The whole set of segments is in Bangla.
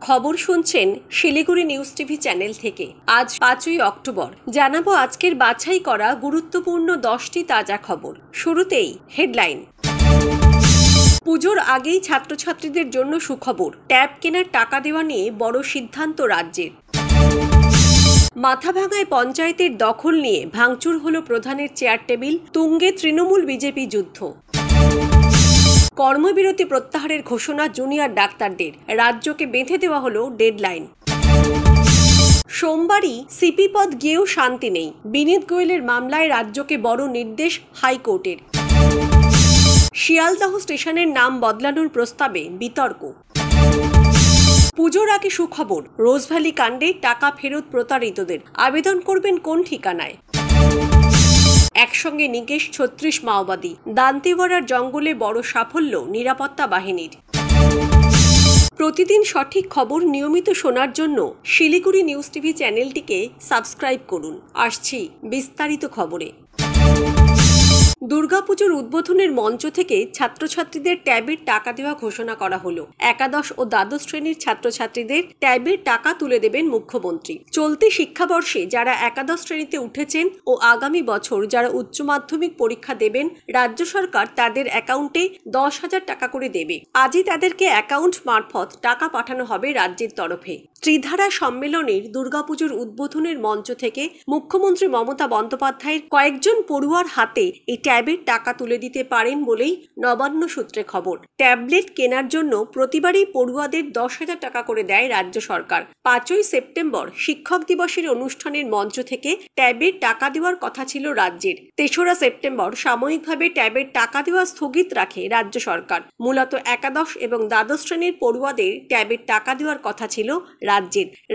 খবর শুনছেন শিলিগুড়ি নিউজ টিভি চ্যানেল থেকে। আজ 5ই অক্টোবর জানাবো আজকের বাছাই করা গুরুত্বপূর্ণ 10টি তাজা খবর। শুরুতেই হেডলাইন। পুজোর আগেই ছাত্রছাত্রীদের জন্য সুখবর, ট্যাব কেনার টাকা দেওয়া নিয়ে বড় সিদ্ধান্ত রাজ্যের। মাথাভাঙায় পঞ্চায়েতের দখল নিয়ে ভাঙচুর হলো প্রধানের চেয়ার টেবিল, তুঙ্গে তৃণমূল বিজেপি যুদ্ধ। কর্মবিরতি প্রত্যাহারের ঘোষণা জুনিয়র ডাক্তারদের, রাজ্যকে বেঁধে দেওয়া হলো ডেডলাইন। সোমবারই সিপি পদ গিয়েও শান্তি নেই, বিনীত গোয়েলের মামলায় রাজ্যকে বড় নির্দেশ হাইকোর্টের। শিয়ালদহ স্টেশনের নাম বদলানোর প্রস্তাবে বিতর্ক। পুজোর আগে সুখবর, রোজভ্যালি কাণ্ডে টাকা ফেরত প্রতারিতদের, আবেদন করবেন কোন ঠিকানায়। একসঙ্গে নিকেশ 36 মাওবাদী, দান্তেওয়াড়ার জঙ্গলে বড় সাফল্য নিরাপত্তা বাহিনীর। প্রতিদিন সঠিক খবর নিয়মিত শোনার জন্য শিলিগুড়ি নিউজ টিভি চ্যানেলটিকে সাবস্ক্রাইব করুন। আসছি বিস্তারিত খবরে। দুর্গাপুজোর উদ্বোধনের মঞ্চ থেকে ছাত্রছাত্রীদের ট্যাবের টাকা দেওয়া ঘোষণা করা হলো। একাদশ ও দ্বাদশ শ্রেণীর ছাত্রছাত্রীদের ট্যাবের টাকা তুলে দেবেন মুখ্যমন্ত্রী। চলতি শিক্ষাবর্ষে যারা একাদশ শ্রেণীতে উঠেছেন ও আগামী বছর যারা উচ্চ মাধ্যমিক পরীক্ষা দেবেন, রাজ্য সরকার তাদের অ্যাকাউন্টে 10,000 টাকা করে দেবে। আজই তাদেরকে অ্যাকাউন্ট মারফত টাকা পাঠানো হবে রাজ্যের তরফে। ত্রিধারা সম্মেলনের দুর্গাপুজোর উদ্বোধনের মঞ্চ থেকে মুখ্যমন্ত্রী মমতা বন্দ্যোপাধ্যায়ের কয়েকজন পড়ুয়ার হাতে এই ট্যাবের টাকা তুলে দিতে পারেন বলেই নবান্ন সূত্রে খবর। ট্যাবলেট কেনার জন্য প্রতিবারই পড়ুয়াদের 10,000 টাকা করে দেয় রাজ্য সরকার। 5ই সেপ্টেম্বর শিক্ষক দিবসের অনুষ্ঠানের মঞ্চ থেকে ট্যাবের টাকা দেওয়ার কথা ছিল রাজ্যের। 3রা সেপ্টেম্বর সাময়িকভাবে ট্যাবের টাকা দেওয়া স্থগিত রাখে রাজ্য সরকার। মূলত একাদশ এবং দ্বাদশ শ্রেণীর পড়ুয়াদের ট্যাবের টাকা দেওয়ার কথা ছিল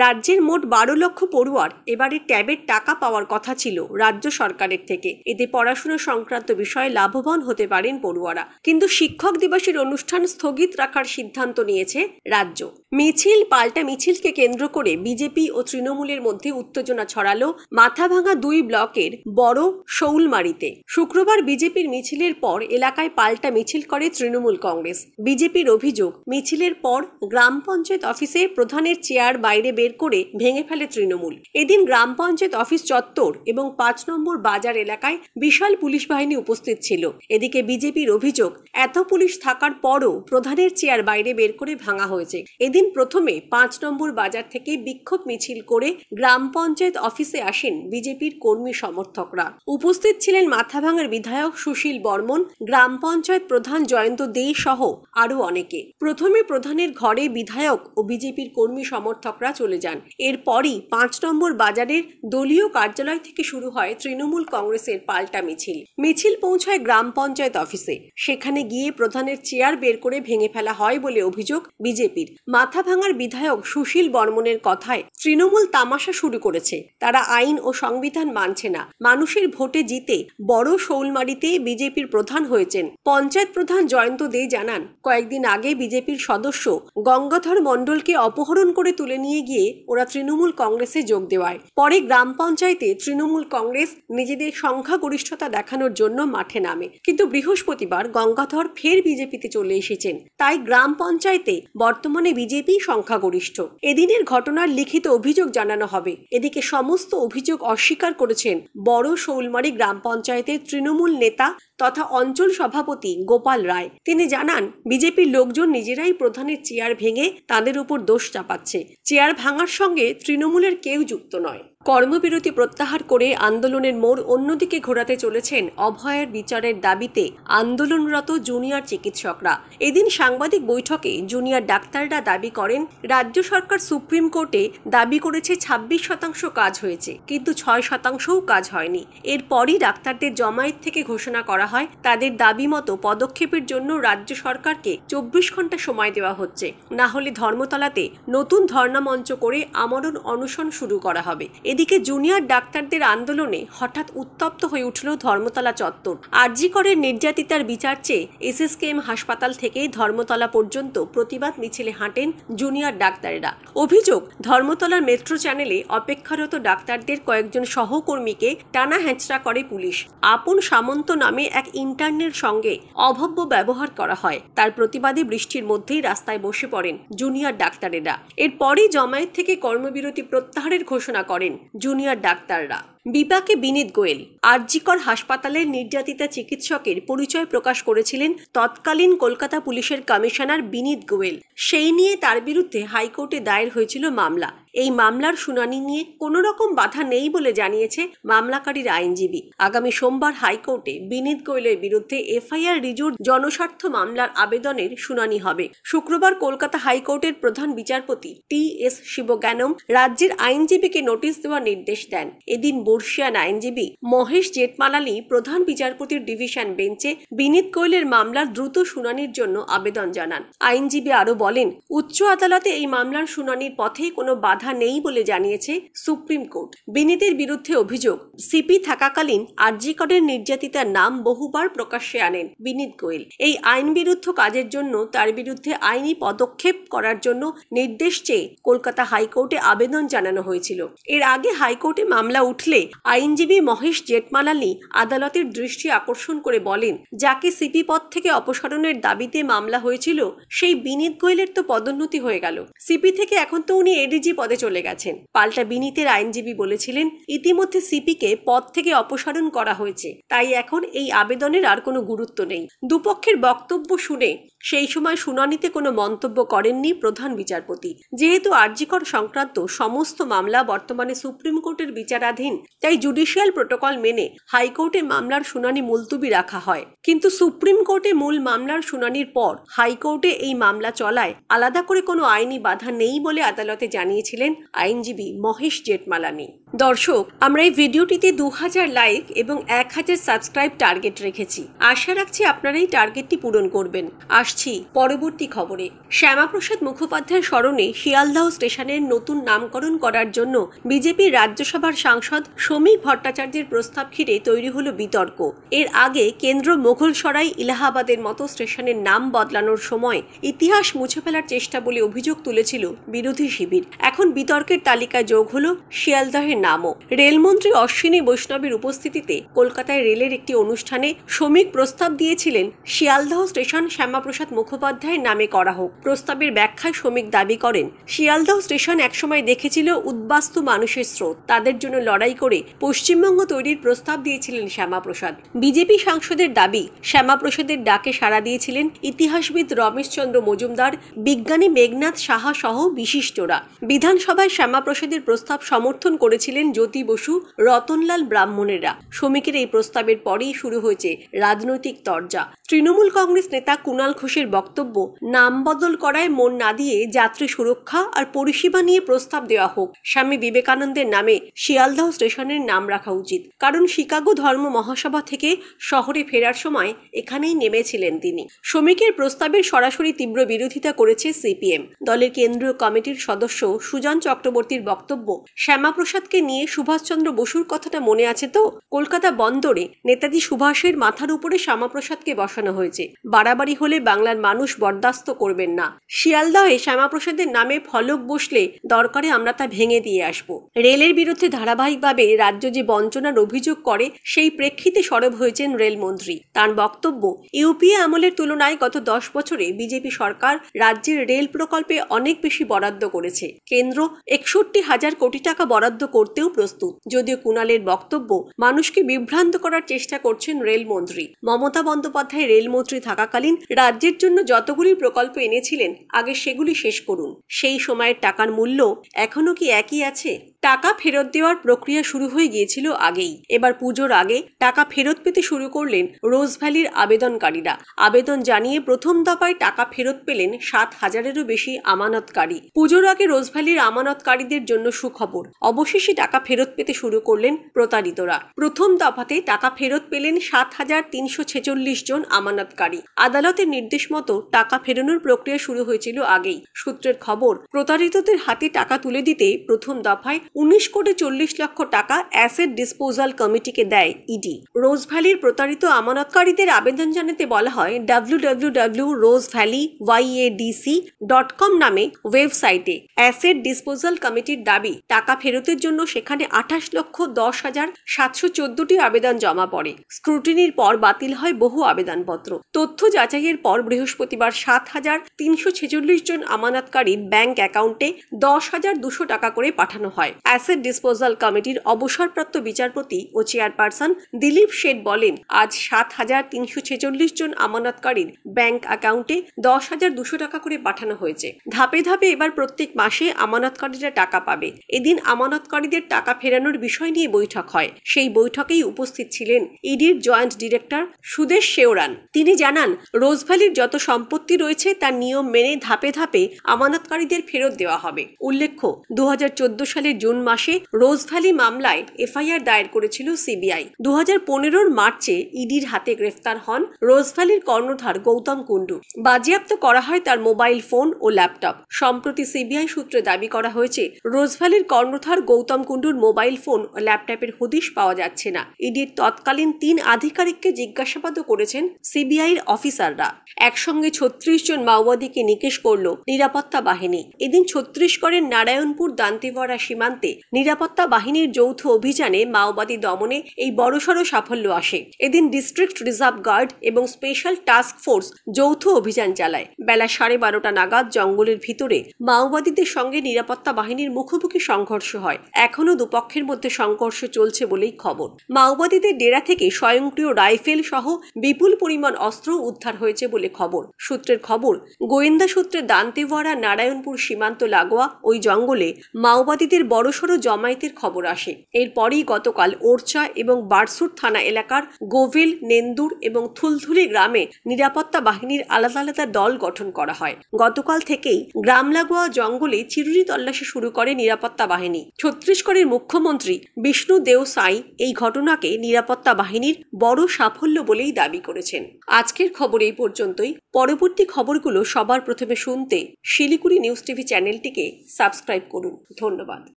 রাজ্যের মোট 12 লক্ষ পড়ুয়ার এবারে ট্যাবের টাকা পাওয়ার কথা ছিল রাজ্য সরকারের থেকে। এতে পড়াশোনা সংক্রান্ত বিষয়ে লাভবান হতে পারেন পড়ুয়ারা। কিন্তু শিক্ষক দিবসের অনুষ্ঠান স্থগিত রাখার সিদ্ধান্ত নিয়েছে রাজ্য। মিছিল পাল্টা মিছিলকে কেন্দ্র করে বিজেপি ও তৃণমূলের মধ্যে উত্তেজনা ছড়ালো মাথাভাঙা 2 ব্লকের বড় শৌলমারিতে। শুক্রবার বিজেপির মিছিলের পর এলাকায় পাল্টা মিছিল করে তৃণমূল কংগ্রেস। বিজেপির অভিযোগ, মিছিলের পর গ্রাম পঞ্চায়েত অফিসে প্রধানের চেয়ার বাইরে বের করে ভেঙে ফেলে তৃণমূল। এদিন গ্রাম পঞ্চায়েত অফিস চত্বর এবং 5 নম্বর বাজার এলাকায় বিশাল পুলিশ বাহিনী উপস্থিত ছিল। এদিকে বিজেপির অভিযোগ, এত পুলিশ থাকার পরও প্রধানের চেয়ার বাইরে বের করে ভাঙা হয়েছে। এদিন প্রথমে 5 নম্বর বাজার থেকে বিক্ষোভ মিছিল করে গ্রাম পঞ্চায়েত অফিসে আসেন বিজেপির কর্মী সমর্থকরা। উপস্থিত ছিলেন মাথাভাঙার বিধায়ক সুশীল বর্মন, গ্রাম পঞ্চায়েত প্রধান জয়ন্ত দে সহ আরো অনেকে। প্রথমে প্রধানের ঘরে বিধায়ক ও বিজেপির কর্মী সমর্থকরা চলে যান। এরপরই 5 নম্বর বাজারের দলীয় কার্যালয় থেকে শুরু হয় তৃণমূল কংগ্রেসের পাল্টা মিছিল পৌঁছায় গ্রাম পঞ্চায়েত অফিসে। সেখানে গিয়ে প্রধানের চেয়ার বের করে ভেঙে ফেলা হয় বলে অভিযোগ বিজেপির। মাথাভাঙার বিধায়ক সুশীল বর্মনের কথায় তৃণমূল তামাশা শুরু করেছে। তারা আইন ও সংবিধান মানছে না। মানুষের ভোটে জিতে বড় শৌলমারিতে বিজেপির প্রধান হয়েছেন। পঞ্চায়েত প্রধান জয়ন্ত দে জানান, কয়েকদিন আগে বিজেপির সদস্য গঙ্গাধর মণ্ডলকে অপহরণ করে তুলে নিয়ে গিয়ে ওরা তৃণমূল কংগ্রেসে যোগ দেওয়ায় পরে গ্রাম পঞ্চায়েতে তৃণমূল কংগ্রেস নিজেদের সংখ্যাগরিষ্ঠতা দেখানোর জন্য মাঠে নামে। কিন্তু বৃহস্পতিবার গঙ্গাধর ফের বিজেপিতে চলে এসেছেন। তাই গ্রাম পঞ্চায়েতে বর্তমানে বিজেপি সংখ্যাগরিষ্ঠ। এদিনের ঘটনার লিখিত অভিযোগ জানানো হবে। এদিকে সমস্ত অভিযোগ অস্বীকার করেছেন বড় শৌলমারি গ্রাম পঞ্চায়েতের তৃণমূল নেতা তথা অঞ্চল সভাপতি গোপাল রায়। তিনি জানান, বিজেপির লোকজন নিজেরাই প্রধানের চেয়ার ভেঙে তাদের উপর দোষ চাপাচ্ছে। চেয়ার ভাঙার সঙ্গে তৃণমূলের কেউ যুক্ত নয়। কর্মবিরতি প্রত্যাহার করে আন্দোলনের মোড় অন্যদিকে ঘোরাতে চলেছেন অভয়ের বিচারের দাবিতে আন্দোলনরত জুনিয়র চিকিৎসকরা। এদিন সাংবাদিক বৈঠকে জুনিয়র ডাক্তাররা দাবি করেন, রাজ্য সরকার সুপ্রিম কোর্টে দাবি করেছে 26% কাজ হয়েছে, কিন্তু 6%ও কাজ হয়নি। এরপরই ডাক্তারদের জমায়েত থেকে ঘোষণা করা হয় তাদের দাবি মতো পদক্ষেপের জন্য রাজ্য সরকারকে 24 ঘন্টা সময় দেওয়া হচ্ছে, না হলে ধর্মতলাতে নতুন ধর্ণা মঞ্চ করে আমরণ অনশন শুরু করা হবে। এদিকে জুনিয়র ডাক্তারদের আন্দোলনে হঠাৎ উত্তপ্ত হয়ে উঠল ধর্মতলা চত্বর। আরজি করের নির্যাতিতার বিচার চেয়ে এসএসকেএম হাসপাতাল থেকে ধর্মতলা পর্যন্ত প্রতিবাদ মিছিলে হাঁটেন জুনিয়র ডাক্তারেরা। অভিযোগ, ধর্মতলার মেট্রো চ্যানেলে অপেক্ষারত ডাক্তারদের কয়েকজন সহকর্মীকে টানা হেঁচড়া করে পুলিশ। আপন সামন্ত নামে এক ইন্টার্নের সঙ্গে অভব্য ব্যবহার করা হয়। তার প্রতিবাদে বৃষ্টির মধ্যেই রাস্তায় বসে পড়েন জুনিয়র ডাক্তারেরা। এরপরই জমায়েত থেকে কর্মবিরতি প্রত্যাহারের ঘোষণা করেন জুনিয়র ডাক্তাররা। বিপাকে বিনীত গোয়েল। আরজিকর হাসপাতালের নির্যাতিতা চিকিৎসকের পরিচয় প্রকাশ করেছিলেন তৎকালীন কলকাতা পুলিশের কমিশনার বিনীত গোয়েল। সেই নিয়ে তার বিরুদ্ধে হাইকোর্টে দায়ের হয়েছিল মামলা। এই মামলার শুনানি নিয়ে কোনো রকম বাধা নেই বলে জানিয়েছে মামলাকারীর আইনজীবী। আগামী সোমবার হাইকোর্টে বিনীত গোয়েলের বিরুদ্ধে এফআইআর রিজুর জনস্বার্থ মামলার আবেদনের শুনানি হবে। শুক্রবার কলকাতা হাইকোর্টের প্রধান বিচারপতি টি.এস. শিবজ্ঞানম রাজ্যের আইনজীবীকে নোটিশ দেওয়ার নির্দেশ দেন। এদিন বর্ষিয়ান আইনজীবী মহেশ জেঠমালানি প্রধান বিচারপতির ডিভিশন বেঞ্চে বিনীত গোয়েলের মামলার দ্রুত শুনানির জন্য আবেদন জানান। আইনজীবী আরও বলেন, উচ্চ আদালতে এই মামলার শুনানির পথে কোনো বাধা নেই বলে জানিয়েছে সুপ্রিম কোর্ট। বিনীতের বিরুদ্ধে অভিযোগ, সিপি থাকাকালীন আরজিকরের নির্যাতিতার নাম বহুবার প্রকাশ্যে আনেন বিনীত গোয়েল। এই আইন বিরুদ্ধ কাজের জন্য তার বিরুদ্ধে আইনি পদক্ষেপ করার জন্য নির্দেশ চেয়ে কলকাতা হাইকোর্টে আবেদন জানানো হয়েছিল। এর আগে হাইকোর্টে মামলা উঠলে আইনজীবী মহেশ জেঠমালানি আদালতের দৃষ্টি আকর্ষণ করে বলেন, যাকে সিপি পদ থেকে অপসারণের দাবিতে মামলা হয়েছিল সেই বিনীত গোয়েলের তো পদোন্নতি হয়ে গেল। সিপি থেকে এখন তো উনি এডিজি পদে চলে গেছেন। পাল্টা বিনীতের আইনজীবী বলেছিলেন, ইতিমধ্যে সিপিকে পদ থেকে অপসারণ করা হয়েছে, তাই এখন এই আবেদনের আর কোনো গুরুত্ব নেই। দুপক্ষের বক্তব্য শুনে সেই সময় শুনানিতে কোনো মন্তব্য করেননি প্রধান বিচারপতি। যেহেতু আরজিকর সংক্রান্ত সমস্ত মামলা বর্তমানে সুপ্রিম কোর্টের বিচারাধীন, তাই জুডিশিয়াল প্রোটোকল মেনে হাইকোর্টে মামলার শুনানি মুলতুবি রাখা হয়। কিন্তু সুপ্রিম কোর্টে মূল মামলার শুনানির পর হাইকোর্টে এই মামলা চলায় আলাদা করে কোনো আইনি বাধা নেই বলে আদালতে জানিয়েছিলেন আইনজীবী মহেশ জেঠমালানি। দর্শক, আমরা এই ভিডিওটিতে 2000 লাইক এবং 1000 সাবস্ক্রাইব টার্গেট রেখেছি। আশা রাখছি আপনারা এই টার্গেটটি পূরণ করবেন। আসছি পরবর্তী খবরে। শ্যামাপ্রসাদ মুখোপাধ্যায়ের স্মরণে শিয়ালদহ স্টেশনের নতুন নামকরণ করার জন্য বিজেপির রাজ্যসভার সাংসদ শ্রমিক ভট্টাচার্যের প্রস্তাব ঘিরে তৈরি হলো বিতর্ক। এর আগে কেন্দ্র মোঘলসরাই ইলাহাবাদের মতো স্টেশনের নাম বদলানোর সময় ইতিহাস মুছে ফেলার চেষ্টা বলে অভিযোগ তুলেছিল বিরোধী শিবির। এখন বিতর্কের তালিকায় যোগ হলো শিয়ালদহের নামও। রেলমন্ত্রী অশ্বিনী বৈষ্ণবের উপস্থিতিতে কলকাতায় রেলের একটি অনুষ্ঠানে শ্রমিক প্রস্তাব দিয়েছিলেন শিয়ালদহ স্টেশন শ্যামাপ্রসাদ মুখোপাধ্যায়ের নামে করা হোক। প্রস্তাবের ব্যাখ্যায় শ্রমিক দাবি করেন, শিয়ালদহ স্টেশন একসময় দেখেছিল উদ্বাস্তু মানুষের স্রোত। তাদের জন্য লড়াই করে পশ্চিমবঙ্গ তৈরির প্রস্তাব দিয়েছিলেন শ্যামাপ্রসাদ। বিজেপি সাংসদের দাবি, শ্যামাপ্রসাদের ডাকে সাড়া দিয়েছিলেন ইতিহাসবিদ রমেশচন্দ্র মজুমদার, বিজ্ঞানী মেঘনাথ সাহা সহ বিশিষ্টরা। বিধানসভায় শ্যামাপ্রসাদের প্রস্তাব সমর্থন করেছিলেন জ্যোতি বসু, রতনলাল ব্রাহ্মণেরা। শ্রমিকের এই প্রস্তাবের পরেই শুরু হয়েছে রাজনৈতিক তরজা। তৃণমূল কংগ্রেস নেতা কুণাল ঘোষের বক্তব্য, নাম বদল করায় মন না দিয়ে যাত্রী সুরক্ষা আর পরিষেবা নিয়ে প্রস্তাব দেওয়া হোক। স্বামী বিবেকানন্দের নামে শিয়ালদহ স্টেশনের নাম রাখা উচিত, কারণ শিকাগো ধর্ম মহাসভা থেকে শহরে ফেরার সময় এখানেই নেমেছিলেন তিনি। শ্রমিকের প্রস্তাবের সরাসরি তীব্র বিরোধিতা করেছে সিপিএম। দলের কেন্দ্রীয় কমিটির সদস্য সুজন চক্রবর্তীর বক্তব্য, শ্যামাপ্রসাদকে নিয়ে সুভাষচন্দ্র বসুর কথাটা মনে আছে তো? কলকাতা বন্দরে নেতাজি সুভাষের মাথার উপরে শ্যামাপ্রসাদকে বসানো হয়েছে। বাড়াবাড়ি হলে বাংলার মানুষ বরদাস্ত করবেন না। শিয়ালদহে শ্যামাপ্রসাদের নামে ফলক বসলে দরকারে আমরা তা ভেঙে দিয়ে আসব। রেলের বিরুদ্ধে ধারাবাহিকভাবে রাজ্য যে বঞ্চনার অভিযোগ করে, সেই প্রেক্ষিতে সরব হয়েছেন রেলমন্ত্রী। তার বক্তব্য, ইউপিএ আমলের তুলনায় গত 10 বছরে বিজেপি সরকার রাজ্যের রেল প্রকল্পে অনেক বেশি বরাদ্দ করেছে। কেন্দ্র 61,000 কোটি টাকা বরাদ্দ করতেও প্রস্তুত। যদিও কুণালের বক্তব্য, মানুষকে বিভ্রান্ত করার চেষ্টা করছেন রেলমন্ত্রী। মমতা বন্দ্যোপাধ্যায় রেলমন্ত্রী থাকাকালীন রাজ্যের জন্য যতগুলি প্রকল্প এনেছিলেন, আগে সেগুলি শেষ করুন। সেই সময়ের টাকার মূল্য এখনো কি একই আছে? টাকা ফেরত দেওয়ার প্রক্রিয়া শুরু হয়ে গিয়েছিল আগেই। এবার পুজোর আগে টাকা ফেরত পেতে শুরু করলেন রোজভ্যালির আবেদনকারীরা। আবেদন জানিয়ে প্রথম দফায় টাকা ফেরত পেলেন 7,000-এরও বেশি আমানতকারী। পুজোর আগে রোজভ্যালির আমানতকারীদের জন্য সুখবর, অবশেষে টাকা ফেরত পেতে শুরু করলেন প্রতারিতরা। প্রথম দফাতে টাকা ফেরত পেলেন 7,346 জন আমানতকারী। আদালতের নির্দেশ মতো টাকা ফেরানোর প্রক্রিয়া শুরু হয়েছিল আগেই। সূত্রের খবর, প্রতারিতদের হাতে টাকা তুলে দিতে প্রথম দফায় 19,40,00,000 টাকা অ্যাসেট ডিসপোজাল কমিটিকে দেয় ইডি। রোজভ্যালির প্রতারিত আমানতকারীদের আবেদন জানাতে বলা হয় www.rosevalleyyadc.com নামে ওয়েবসাইটে। অ্যাসেট ডিসপোজাল কমিটির দাবি, টাকা ফেরতের জন্য সেখানে 28,10,714টি আবেদন জমা পড়ে। স্ক্রুটিনির পর বাতিল হয় বহু আবেদনপত্র। তথ্য যাচাইয়ের পর বৃহস্পতিবার 7,346 জন আমানতকারীর ব্যাংক অ্যাকাউন্টে 10,200 টাকা করে পাঠানো হয়। অ্যাসেট ডিসপোজাল কমিটির অবসরপ্রাপ্ত বিচারপতি ও চেয়ারপারসন দিলীপ শেঠ বলেন, আজ 7,346 জন আমানতকারীর ব্যাংক অ্যাকাউন্টে 10,200 টাকা করে পাঠানো হয়েছে। ধাপে ধাপে এবার প্রত্যেক মাসে আমানতকারীরা টাকা পাবে। এদিন আমানতকারীদের টাকা ফেরানোর বিষয় নিয়ে বৈঠক হয়। সেই বৈঠকেই উপস্থিত ছিলেন ইডির জয়েন্ট ডিরেক্টর সুদেশ শেওরান। তিনি জানান, রোজভ্যালির যত সম্পত্তি রয়েছে তার নিয়ম মেনে ধাপে ধাপে আমানতকারীদের ফেরত দেওয়া হবে। উল্লেখ্য, 2014 সালের জুন মাসে রোজভ্যালি মামলায় এফআইআর দায়ের করেছিল সিবিআই। 2015 মার্চে ইডির হাতে গ্রেফতার হন রোজভ্যালির কর্ণধার গৌতম কুণ্ডু। বাজেয়াপ্ত করা হয় তার মোবাইল ফোন ও ল্যাপটপ। সম্প্রতি সিবিআই সূত্রে দাবি করা হয়েছে, রোজভ্যালির কর্ণধার গৌতম কুণ্ডুর মোবাইল ফোন ও ল্যাপটপের হদিশ পাওয়া যাচ্ছে না। ইডির তৎকালীন 3 আধিকারিককে জিজ্ঞাসাবাদও করেছেন সিবিআইর অফিসাররা। একসঙ্গে 36 জন মাওবাদীকে নিকেশ করল নিরাপত্তা বাহিনী। এদিন ছত্তিশগড়ের নারায়ণপুর দান্তেওয়াড়া সীমান্তে নিরাপত্তা বাহিনীর যৌথ অভিযানে মাওবাদী দমনে এই বড়সড় সাফল্য আসে। এদিন ডিস্ট্রিক্ট রিজার্ভ গার্ড এবং স্পেশাল টাস্ক ফোর্স যৌথ অভিযান চালায়। বেলা 12:30 নাগাদ জঙ্গলের ভিতরে মাওবাদীদের সঙ্গে নিরাপত্তা বাহিনীর মুখোমুখি সংঘর্ষ হয়। এখনও দুপক্ষের মধ্যে সংঘর্ষ চলছে বলেই খবর। মাওবাদীদের ডেরা থেকে স্বয়ংক্রিয় রাইফেল সহ বিপুল পরিমাণ অস্ত্র উদ্ধার হয়েছে বলে খবর। সূত্রের খবর, গোয়েন্দা সূত্রে দান্তেওয়াড়া নারায়ণপুর সীমান্ত লাগোয়া ওই জঙ্গলে মাওবাদীদের বড়সড় জমায়েতের খবর আসে। এরপরই গতকাল ওরচা এবং বারসুর থানা এলাকার গোভেল, নেন্দুর এবং থুলথুলি গ্রামে নিরাপত্তা বাহিনীর আলাদা আলাদা দল গঠন করা হয়। গতকাল থেকেই গ্রাম লাগোয়া জঙ্গলে চিরুনি তল্লাশি শুরু করে নিরাপত্তা বাহিনী। ছত্তিশগড়ের মুখ্যমন্ত্রী বিষ্ণু দেও সাই এই ঘটনাকে নিরাপত্তা বাহিনীর বড় সাফল্য বলেই দাবি করেছেন। আজকের খবর এই পর্যন্তই। পরবর্তী খবরগুলো সবার প্রথমে শুনতে শিলিগুড়ি নিউজ টিভি চ্যানেলটিকে সাবস্ক্রাইব করুন। ধন্যবাদ।